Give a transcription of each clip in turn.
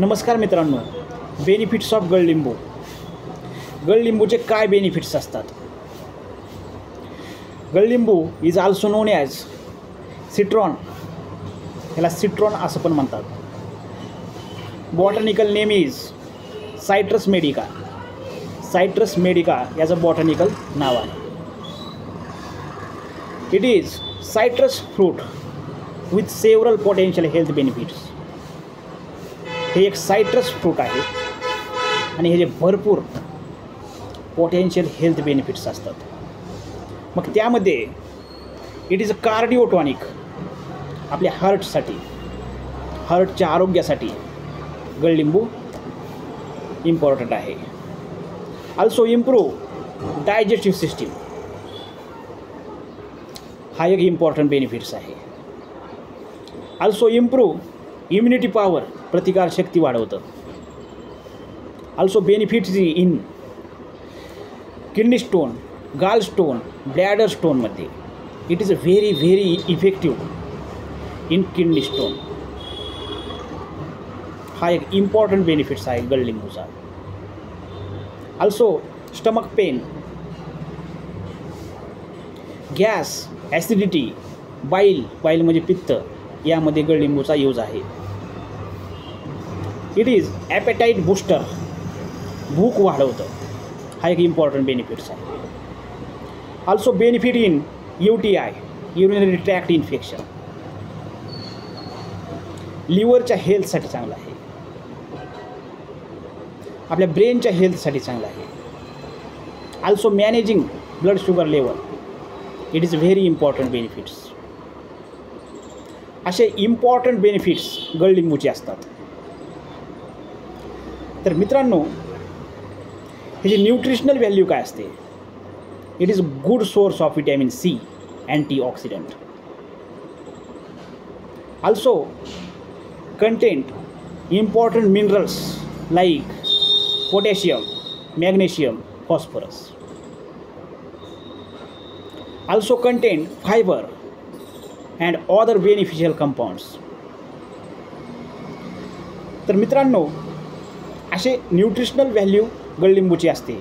नमस्कार मित्रांनो, benefits of गडलिंबू. गडलिंबूचे काय बेनिफिट्स असतात? गडलिंबू is also known as citron. ह्याला सिट्रॉन असं पण म्हणतात. Botanical name is citrus medica. Citrus medica याचं बॉटॅनिकल नाव आहे. It is citrus fruit with several potential health benefits. हे एक सायट्रस फ्रूट आहे आणि हे जे भरपूर पोटेन्शियल हेल्थ बेनिफिट्स असतात. मग त्यामध्ये इट इज अ कार्डिओटॉनिक. आपल्या हार्टसाठी, हार्टच्या आरोग्यासाठी गडलिंबू इम्पॉर्टंट आहे. Also improve digestive system. हा एक इम्पॉर्टंट बेनिफिट्स आहे. Also improve immunity power. प्रतिकारशक्ती वाढवतं. Also benefits in kidney stone, gall stone, bladder स्टोनमध्ये. It is a very effective in kidney stone. हा एक इम्पॉर्टंट बेनिफिट्स आहे गडलिंबूचा. Also stomach pain, gas, acidity, bile म्हणजे पित्त, यामध्ये गडलिंबूचा यूज आहे. It is appetite booster. भूक वाढवतं. हा एक इम्पॉर्टंट बेनिफिट्स आहे. Also benefit in UTI, urinary tract infection. लिव्हरच्या हेल्थसाठी चांगलं आहे. आपल्या ब्रेनच्या हेल्थसाठी चांगलं आहे. Also managing blood sugar level. It is very important benefits. असे इम्पॉर्टंट बेनिफिट्स गडलिंबूचे असतात. तर मित्रांनो, हे जे न्यूट्रिशनल व्हॅल्यू काय असते? It is good source of vitamin C, antioxidant. Also content important minerals like potassium, magnesium, phosphorus. Also content fibre and other beneficial compounds. तर मित्रांनो, असे न्यूट्रिशनल व्हॅल्यू गडलिंबूची असते.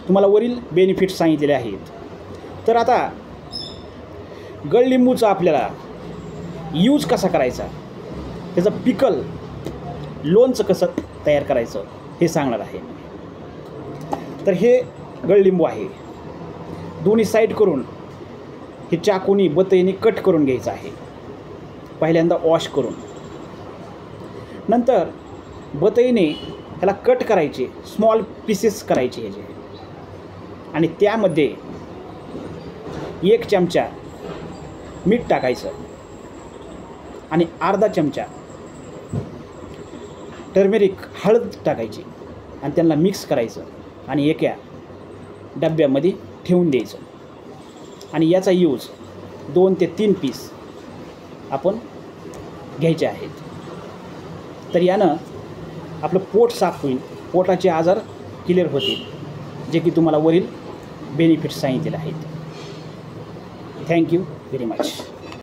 तुम्हाला वरील बेनिफिट्स सांगितलेले आहेत. तर आता गडलिंबूचा आपल्याला यूज कसा करायचा, त्याचं पिकल, लोणचं कसं तयार करायचं हे सांगणार आहे. तर हे गडलिंबू आहे. दोन्ही साईड करून हे चाकूनी बतईने कट करून घ्यायचं आहे. पहिल्यांदा वॉश करून, नंतर बतईने ह्याला कट करायचे, स्मॉल पीसेस करायचे ह्याचे, आणि त्यामध्ये 1 चमचा मीठ टाकायचं आणि अर्धा चमचा टर्मेरिक हळद टाकायची आणि त्यांना मिक्स करायचं आणि एका डब्यामध्ये ठेवून द्यायचं. आणि याचा यूज 2 ते 3 पीस आपण घ्यायचे आहेत. तर यानं आपलं पोट साफ होईल, पोटाचे आजार क्लिअर होतील, जे की तुम्हाला वरील बेनिफिट्स सांगितलेले आहेत. Thank you very much.